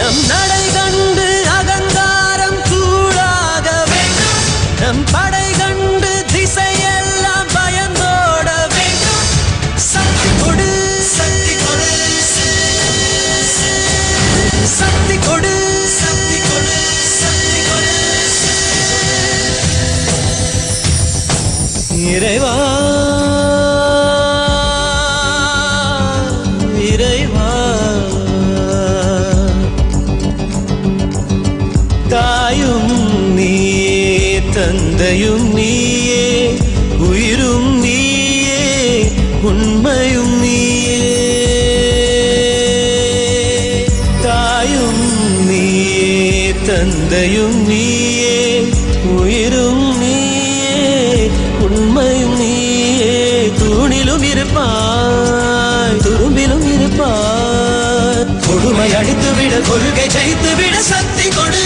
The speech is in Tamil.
நம் நடை கண்டு அகங்காரம் சூடாக வேண்டும். நம் படை கண்டு திசையெல்லாம் பயந்தோட வேண்டும். சக்தி கொடு, சக்தி கொடு, சக்தி கொடு, சக்தி கொடு, சக்தி கொடு. இறைவா இறைவா, தாயும் நீயே, தந்தையும் நீயே, உயிரும் நீயே, உண்மையும் நீயே. தாயும் நீயே, தந்தையும் நீயே, உயிரும் நீயே, உண்மையும் நீயே. தூணிலும் இருப்பாய், துரும்பிலும் இருப்பாய். கொடுமை அடித்துவிட, கொள்கை ஜெயித்துவிட.